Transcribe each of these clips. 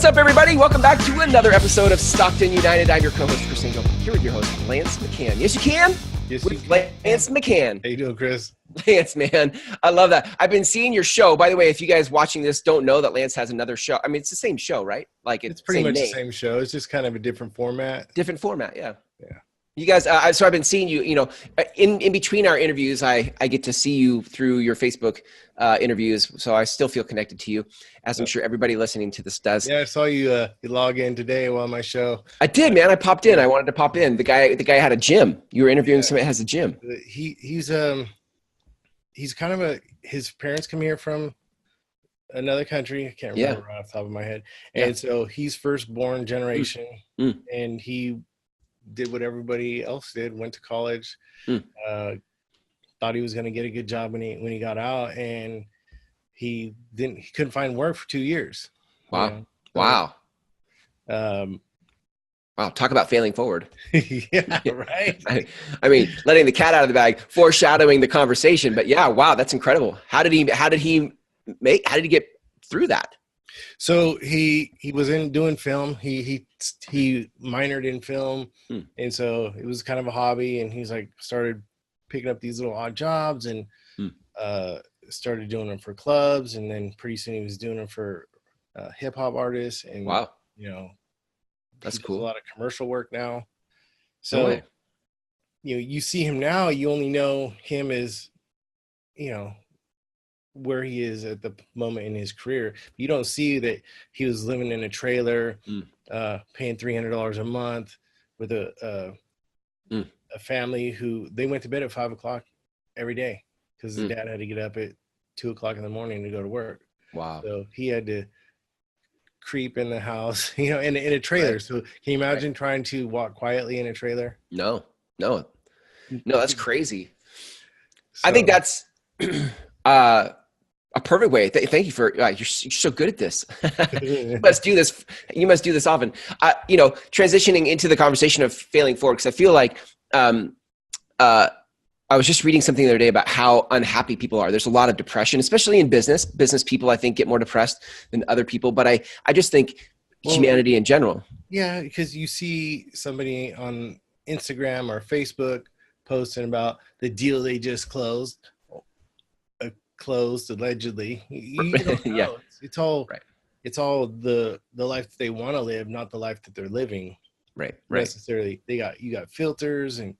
up, everybody? Welcome back to another episode of Stockton United. I'm your co-host, Chris Engel, here with your host, Lance McHan. Yes, you can? Yes, with you can. Lance McHan. How you doing, Chris? Lance, man. I love that. I've been seeing your show. By the way, if you guys watching this don't know that Lance has another show, I mean, it's the same show, right? Like It's pretty much name. the same show. It's just kind of a different format. Different format, yeah. Yeah. You guys, so I've been seeing you, in between our interviews, I get to see you through your Facebook interviews. So I still feel connected to you, as I'm sure everybody listening to this does. Yeah, I saw you log in today while my show. I did, man. I popped in. I wanted to pop in. The guy had a gym. You were interviewing somebody that has a gym. He's kind of his parents come here from another country. I can't remember right off the top of my head. And so he's firstborn generation, and he did what everybody else did, went to college, thought he was going to get a good job when he got out, and he couldn't find work for 2 years. Wow. Wow. Wow. Talk about failing forward. Yeah, right. I mean, letting the cat out of the bag, foreshadowing the conversation, but yeah, wow, that's incredible. How did he get through that? So he was doing film. He minored in film, and so it was kind of a hobby. And he's like started picking up these little odd jobs, and started doing them for clubs. And then pretty soon he was doing them for hip hop artists. And wow, that's cool. A lot of commercial work now. So you see him now. You only know him as where he is at the moment in his career. You don't see that he was living in a trailer, paying $300 a month with a family who they went to bed at 5 o'clock every day because his dad had to get up at 2 o'clock in the morning to go to work. Wow. So he had to creep in the house, in a trailer. Right. So can you imagine trying to walk quietly in a trailer? No, that's crazy. So, I think that's, a perfect way. Thank you for you're so good at this. You must do this. You must do this often. Transitioning into the conversation of failing forward, because I feel like I was just reading something the other day about how unhappy people are. There's a lot of depression, especially in business. Business people, I think, get more depressed than other people. But I just think humanity in general. Yeah, because you see somebody on Instagram or Facebook posting about the deal they just closed allegedly. You don't know. Yeah. It's all right. It's all the life that they want to live, not the life that they're living. Right. Necessarily. You got filters and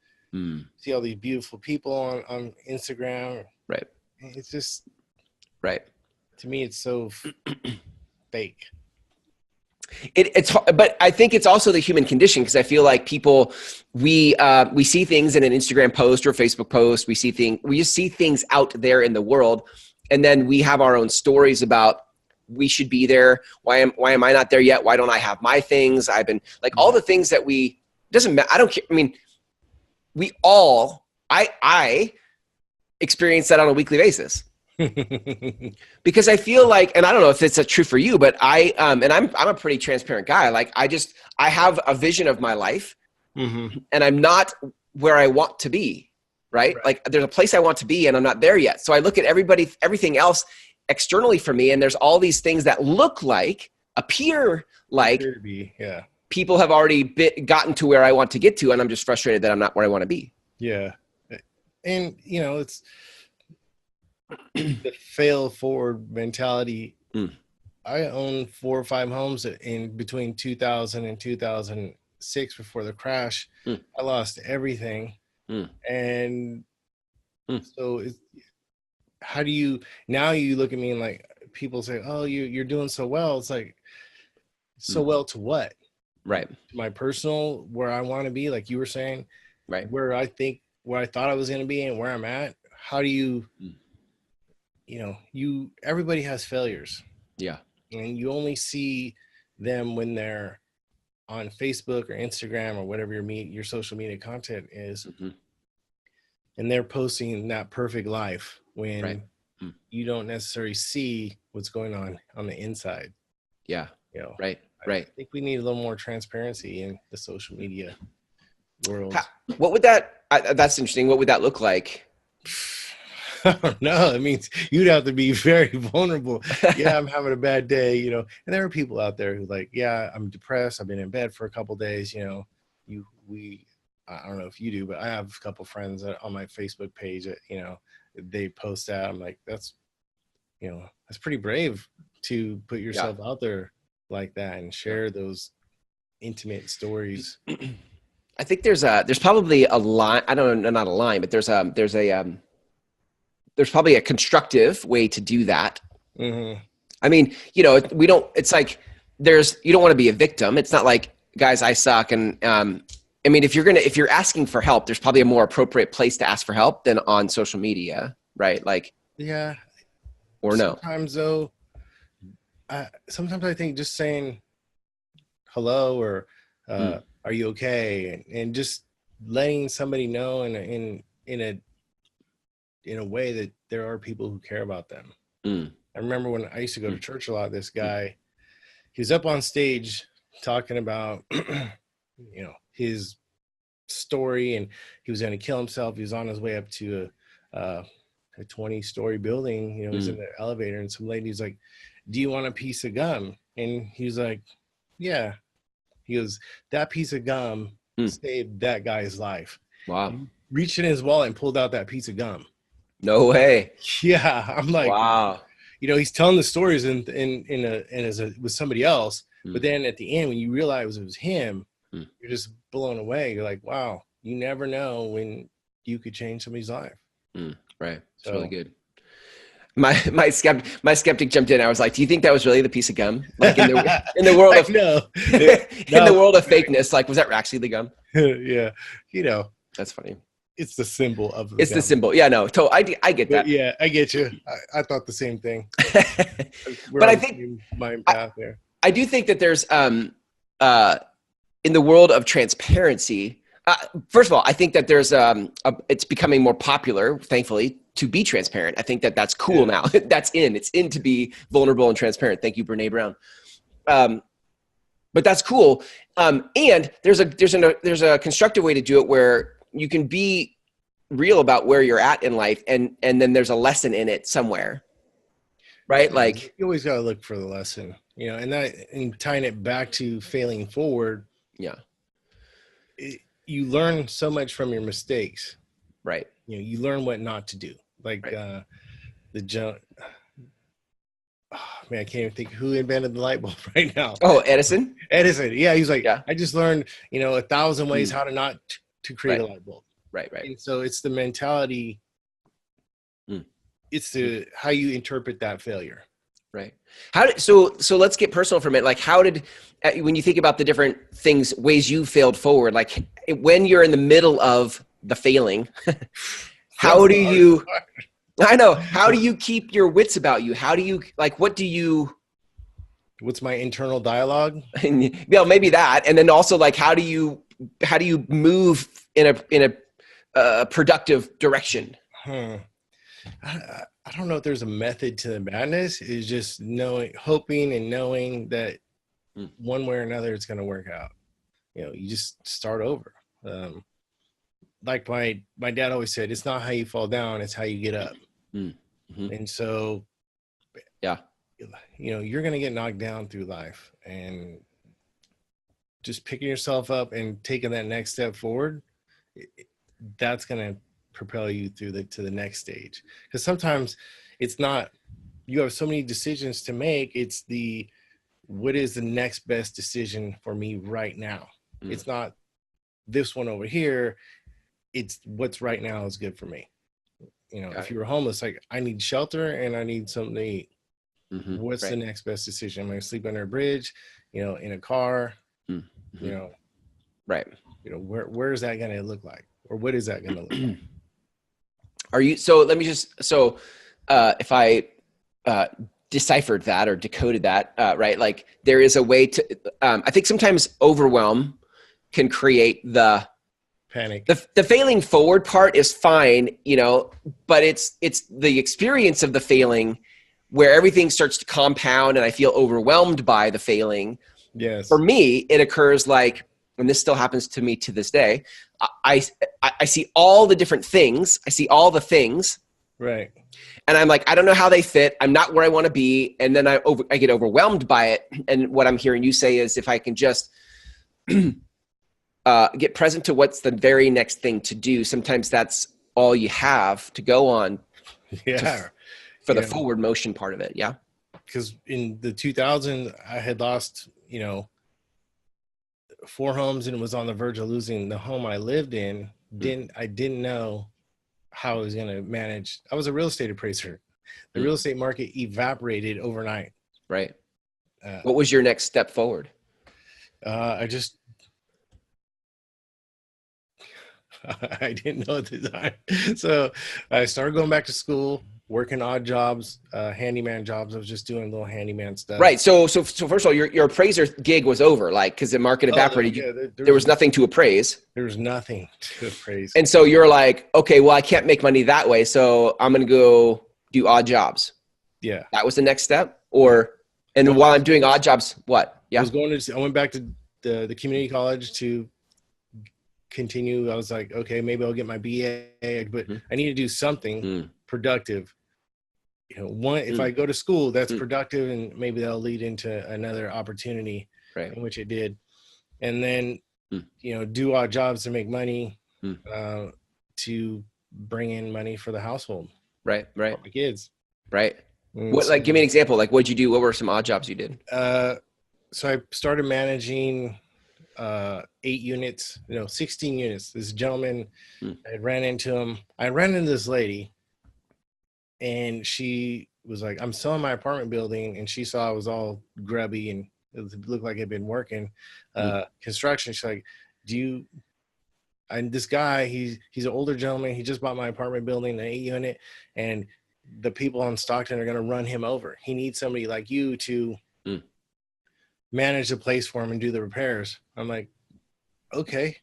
see all these beautiful people on Instagram. Right. It's just right. To me, it's so fake. But I think it's also the human condition, because I feel like people, we see things in an Instagram post or Facebook post. We just see things out there in the world, and then we have our own stories about we should be there. Why am I not there yet? Why don't I have my things? I've been like all the things that doesn't matter. I don't care. I mean, I experience that on a weekly basis. Because I feel like, and I don't know if it's true for you, but I'm a pretty transparent guy. Like I have a vision of my life, and I'm not where I want to be. Right? Like there's a place I want to be, and I'm not there yet. So I look at everything else externally for me, and there's all these things that appear like people have already gotten to where I want to get to, and I'm just frustrated that I'm not where I want to be. Yeah, and it's the fail forward mentality. I own 4 or 5 homes in between 2000 and 2006 before the crash. I lost everything. And so how do you look at me and like people say, oh, you're doing so well. It's like, so well to what? Right. My personal, where I want to be, like you were saying, right. Where I thought I was going to be and where I'm at. How do you, everybody has failures. Yeah. And you only see them when they're on Facebook or Instagram or whatever your social media content is. And they're posting that perfect life when you don't necessarily see what's going on the inside. Yeah. Right. I think we need a little more transparency in the social media world. What would that's interesting. What would that look like? No, it means you'd have to be very vulnerable. Yeah, I'm having a bad day, you know. And there are people out there who like, yeah, I'm depressed. I've been in bed for a couple days, you know. I don't know if you do, but I have a couple friends on my Facebook page that, you know, they post that. I'm like, that's, you know, that's pretty brave to put yourself out there like that and share those intimate stories. I think there's probably a line. I don't know, not a line, but there's probably a constructive way to do that. Mm-hmm. I mean, you know, it's like you don't want to be a victim. It's not like, guys, I suck. And, I mean, if you're asking for help, there's probably a more appropriate place to ask for help than on social media, right? Like, yeah. Or no. Sometimes though, sometimes I think just saying hello or are you okay, and just letting somebody know in a way that there are people who care about them. I remember when I used to go to church a lot, this guy, he was up on stage talking about you know, his story, and he was going to kill himself. He was on his way up to a 20-story building. You know, he's in the elevator, and some lady's like, "Do you want a piece of gum?" And he's like, "Yeah." He goes, "That piece of gum saved that guy's life." Wow. He reached in his wallet and pulled out that piece of gum. No way. Yeah, I'm like, wow. You know, he's telling the stories with somebody else, but then at the end, when you realize it was him, you're just blown away. You're like, wow, you never know when you could change somebody's life. Right. It's really good. My skeptic jumped in. I was like, do you think that was really the piece of gum? Like in the world of in the world of fakeness, like, was that actually the gum? Yeah. You know, that's funny. It's the symbol of the gum. Symbol. Yeah, no, I get that. But yeah, I get you. I thought the same thing. But I think my path there. I do think that there's in the world of transparency, first of all, I think that there's it's becoming more popular, thankfully, to be transparent. I think that that's cool now. It's in to be vulnerable and transparent. Thank you, Brene Brown. But that's cool. And there's a constructive way to do it where you can be real about where you're at in life, and then there's a lesson in it somewhere, right? Like, you always got to look for the lesson, you know, and tying it back to failing forward. Yeah. You learn so much from your mistakes, right? You know, you learn what not to do. Like the jump. Oh, man, I can't even think who invented the light bulb right now. Oh, Edison. Yeah, he's like, I just learned, you know, 1,000 ways how to not to create a light bulb. Right. And so it's the mentality. It's how you interpret that failure. Right. So let's get personal for a minute. Like, when you think about the different ways you failed forward, like when you're in the middle of the failing, how do you keep your wits about you? How do you, like, what's my internal dialogue? Well, maybe that. And then also, like, how do you move in a productive direction? I don't know if there's a method to the madness. It's just hoping and knowing that one way or another it's going to work out. You know, you just start over. Like my dad always said, it's not how you fall down, it's how you get up. And so, you know, you're going to get knocked down through life, and just picking yourself up and taking that next step forward, that's going to propel you to the next stage. Because sometimes it's not, you have so many decisions to make. It's what is the next best decision for me right now? It's not this one over here. It's what's right now is good for me. You know, if you were homeless, like, I need shelter and I need something to eat. What's the next best decision? I'm going to sleep under a bridge, you know, in a car, you know, right. You know, where is that going to look like? Or what is that going to look like? If I deciphered that or decoded that, right? Like, there is a way to, I think sometimes overwhelm can create the panic. The failing forward part is fine, you know, but it's the experience of the failing where everything starts to compound and I feel overwhelmed by the failing. Yes. For me, it occurs like, and this still happens to me to this day, I see all the different things. I see all the things, Right. And I'm like, I don't know how they fit. I'm not where I want to be. And then I get overwhelmed by it. And what I'm hearing you say is if I can just get present to what's the very next thing to do, sometimes that's all you have to go on for the forward motion part of it. Yeah. Because in the 2000s, I had lost, 4 homes and was on the verge of losing the home I lived in. I didn't know how I was going to manage. I was a real estate appraiser. The real estate market evaporated overnight. Right. What was your next step forward? I didn't know at the time. So I started going back to school, working odd jobs, handyman jobs. I was just doing little handyman stuff. Right. So first of all, your appraiser gig was over, like, because the market evaporated. There was nothing to appraise. There was nothing to appraise. And so you're like, okay, well, I can't make money that way, so I'm going to go do odd jobs. Yeah. That was the next step? And while I'm doing odd jobs, what? Yeah. I went back to the community college to continue. I was like, okay, maybe I'll get my BA, but I need to do something productive. If I go to school, that's productive, and maybe that'll lead into another opportunity, right? In which it did. And then, do odd jobs to make money, to bring in money for the household. Right. For my kids. Right. Give me an example. Like, what'd you do? What were some odd jobs you did? So I started managing 8 units, 16 units. This gentleman, I ran into him. I ran into this lady, and she was like, I'm selling my apartment building. And she saw I was all grubby and it looked like I'd been working construction. She's like, and this guy, he's an older gentleman. He just bought my apartment building, an 8 unit, and the people on Stockton are going to run him over. He needs somebody like you to manage the place for him and do the repairs. I'm like, okay.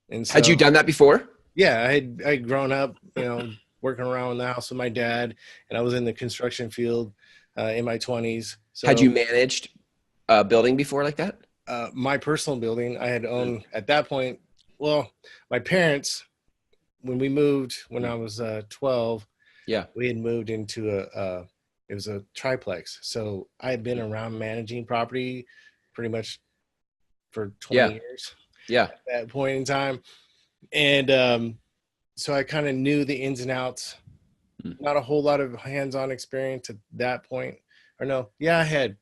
And so, had you done that before? Yeah, I'd grown up, working around in the house with my dad, and I was in the construction field in my 20s. So, had you managed a building before like that? My personal building, I had owned at that point. Well, my parents, when we moved when I was 12, we had moved into it was a triplex. So I had been around managing property pretty much for 20 years. Yeah. At that point in time. And so I kind of knew the ins and outs. Not a whole lot of hands-on experience at that point. Or no, I had,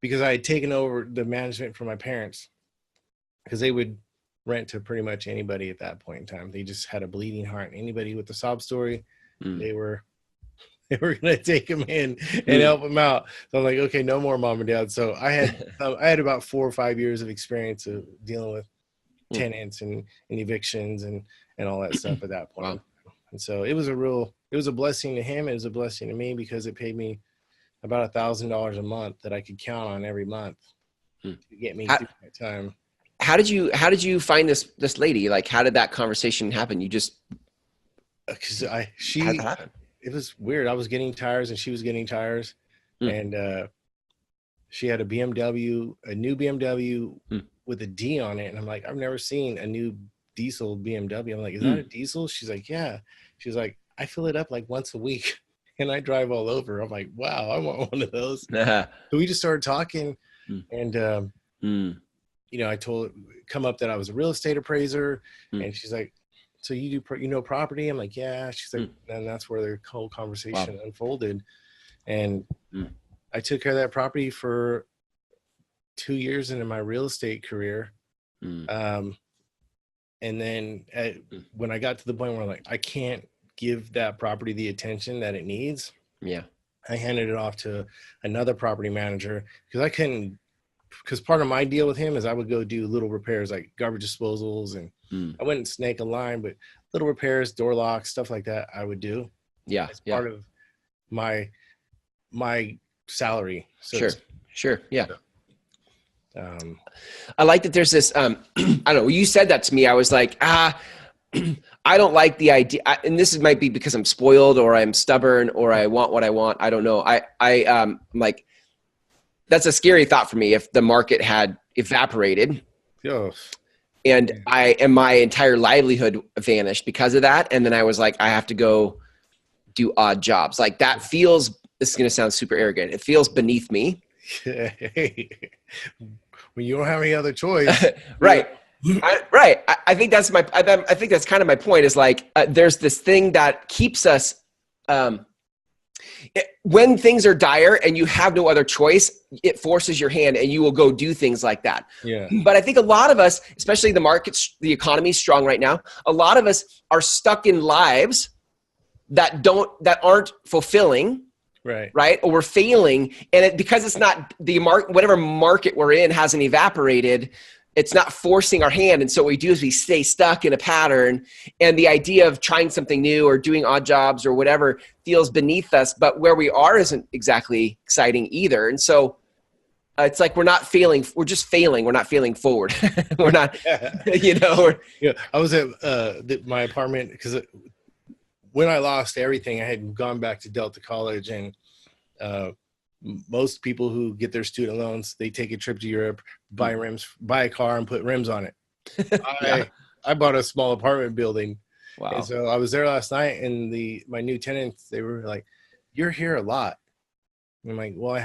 because I had taken over the management from my parents, because they would rent to pretty much anybody at that point in time. They just had a bleeding heart. Anybody with a sob story, they were going to take them in and help them out. So I'm like, okay, no more mom and dad. So I had about 4 or 5 years of experience of dealing with tenants and evictions and all that stuff at that point. Wow. And so it was a blessing to him. It was a blessing to me, because it paid me about $1,000 a month that I could count on every month to get me through that time. How did you find this lady? Like, how did that conversation happen? You just, because how'd that happen? It was weird. I was getting tires and she was getting tires, and she had a BMW, a new BMW with a D on it. And I'm like, I've never seen a new diesel BMW. I'm like, is that a diesel? She's like, yeah. She's like, I fill it up like once a week and I drive all over. I'm like, wow, I want one of those. So we just started talking, and I told come up that I was a real estate appraiser, and she's like, so you do property? I'm like, yeah. She's like, and that's where the whole conversation unfolded. And I took care of that property for 2 years into my real estate career. And then when I got to the point where I'm like, I can't give that property the attention that it needs. Yeah. I handed it off to another property manager, because part of my deal with him is I would go do little repairs like garbage disposals, and I wouldn't snake a line, but little repairs, door locks, stuff like that I would do. Yeah. As part of my salary. So Sure. Yeah. I like that there's this, I don't know, when you said that to me, I was like, I don't like the idea. And this might be because I'm spoiled, or I'm stubborn, or I want what I want. I don't know. I'm like, that's a scary thought for me if the market had evaporated. And my entire livelihood vanished because of that. And then I was like, I have to go do odd jobs. Like that feels, this is going to sound super arrogant. It feels beneath me. When you don't have any other choice. Right. I think that's I think that's kind of my point is like, there's this thing that keeps us, when things are dire and you have no other choice, it forces your hand and you will go do things like that. Yeah. But I think a lot of us, especially the economy is strong right now. A lot of us are stuck in lives that aren't fulfilling. Right. Or we're failing. And because it's not whatever market we're in hasn't evaporated, it's not forcing our hand. And so what we do is we stay stuck in a pattern, and the idea of trying something new or doing odd jobs or whatever feels beneath us, but where we are isn't exactly exciting either. And so it's like, we're not failing. We're just failing. We're not failing forward. We're not, Yeah. I was at my apartment because when I lost everything, I had gone back to Delta College, and most people who get their student loans, they take a trip to Europe, buy rims, buy a car and put rims on it. I bought a small apartment building. Wow. And so I was there last night, and my new tenants, they were like, "You're here a lot." And I'm like, "Well,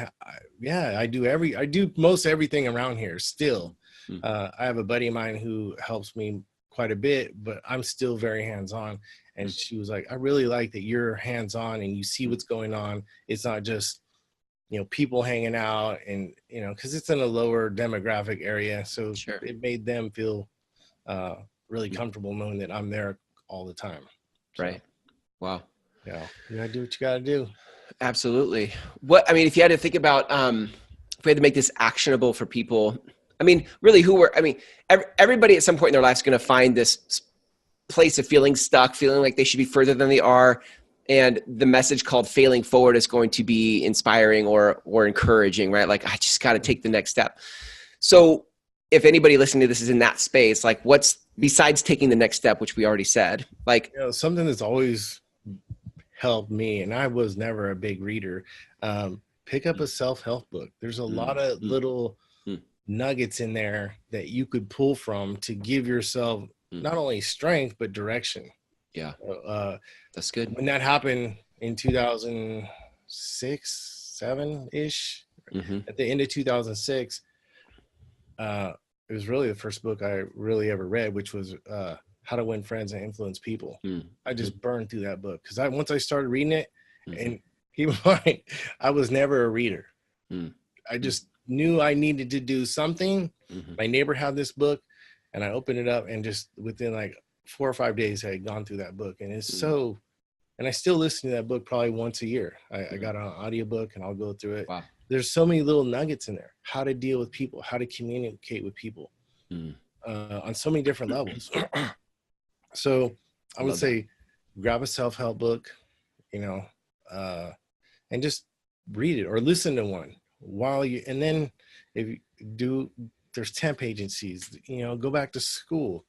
I do most everything around here still." I have a buddy of mine who helps me quite a bit, but I'm still very hands-on. And she was like, "I really like that you're hands-on and you see what's going on. It's not just, people hanging out, and, because it's in a lower demographic area. So Sure. It made them feel really comfortable knowing that I'm there all the time." So, right. Wow. Yeah. You gotta do what you gotta do. Absolutely. If you had to think about, if we had to make this actionable for people, really everybody at some point in their life is going to find this place of feeling stuck, feeling like they should be further than they are. And the message called failing forward is going to be inspiring or encouraging, right? Like, I just got to take the next step. So if anybody listening to this is in that space, like, what's besides taking the next step, which we already said, like, something that's always helped me, and I was never a big reader, pick up a self-help book. There's a lot of little nuggets in there that you could pull from to give yourself not only strength, but direction. Yeah. That's good. When that happened in 2006, 7-ish, at the end of 2006, it was really the first book I really ever read, which was How to Win Friends and Influence People. I just burned through that book because once I started reading it, and keep in mind, I was never a reader. I just knew I needed to do something. My neighbor had this book, and I opened it up, and just within like 4 or 5 days, I had gone through that book. And it's and I still listen to that book probably once a year. I got an audiobook, and I'll go through it. Wow. There's so many little nuggets in there. How to deal with people, how to communicate with people on so many different levels. So I would say grab a self-help book, and just read it or listen to one and then if you do, there's temp agencies, go back to school.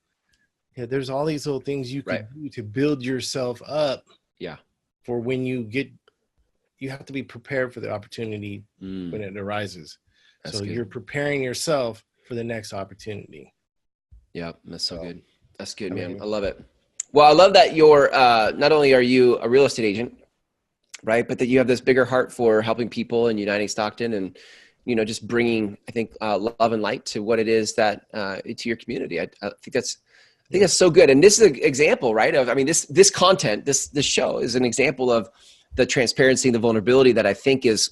Yeah, there's all these little things you can do to build yourself up. Yeah. For when you have to be prepared for the opportunity when it arises. That's so good. You're preparing yourself for the next opportunity. Yeah, that's so good. That's good, man. I love it. Well, I love that you're not only are you a real estate agent, right, but that you have this bigger heart for helping people and uniting Stockton, and just bringing, I think, love and light to what it is that to your community. I think that's so good. And this is an example, right? Of this content, this show is an example of the transparency and the vulnerability that I think is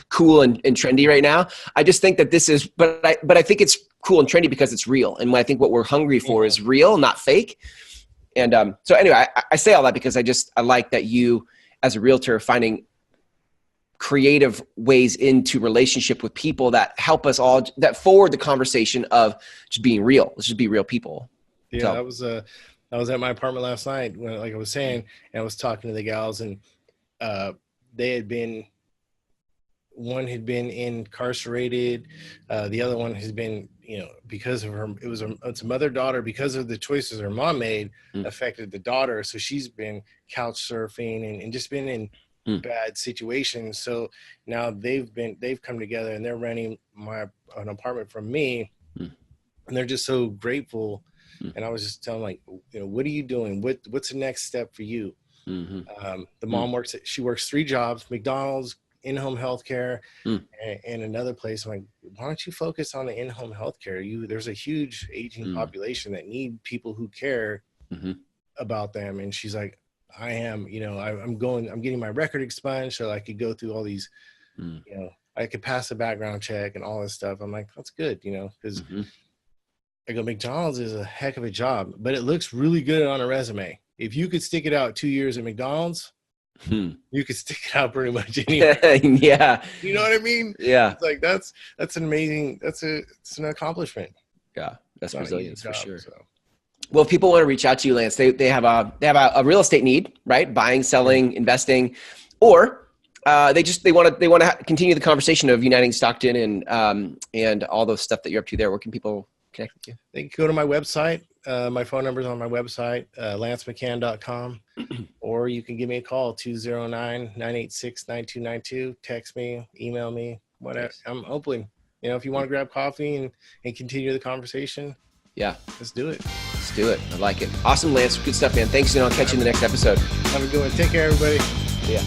cool and trendy right now. I just think that this is, but I think it's cool and trendy because it's real. And I think what we're hungry for is real, not fake. And so anyway, I say all that because I like that you, as a realtor, finding creative ways into relationship with people that help us all, that forward the conversation of just being real. Let's just be real people. Yeah, I was at my apartment last night when, like I was saying, and I was talking to the gals, and one had been incarcerated. The other one has been, because of her, it's a mother-daughter, because of the choices her mom made affected the daughter. So she's been couch surfing and just been in bad situations. So now they've come together and they're renting an apartment from me, and they're just so grateful. And I was just telling, like, what are you doing? What's the next step for you? The mom she works 3 jobs, McDonald's, in-home healthcare, and another place. I'm like, why don't you focus on the in-home healthcare? There's a huge aging population that need people who care about them. And she's like, I am, I'm getting my record expunged so I could go through all these, I could pass a background check and all this stuff. I'm like, that's good, because I go, McDonald's is a heck of a job, but it looks really good on a resume. If you could stick it out 2 years at McDonald's, you could stick it out pretty much anywhere. Yeah. You know what I mean? Yeah. It's like, that's an amazing, it's an accomplishment. Yeah. That's resilience for sure. So. Well, if people want to reach out to you, Lance, they have a real estate need, right? Buying, selling, investing, or they want to continue the conversation of uniting Stockton and all those stuff that you're up to there. Where can people connect with you? They can go to my website. My phone number is on my website, lancemchan.com, or you can give me a call, 209-986-9292. Text me, email me, whatever. Nice. I'm open. If you want to grab coffee and continue the conversation, yeah, let's do it. Let's do it. I like it. Awesome, Lance. Good stuff, man. Thanks, and I'll catch you in the next episode. Have a good one. Take care, everybody. Yeah.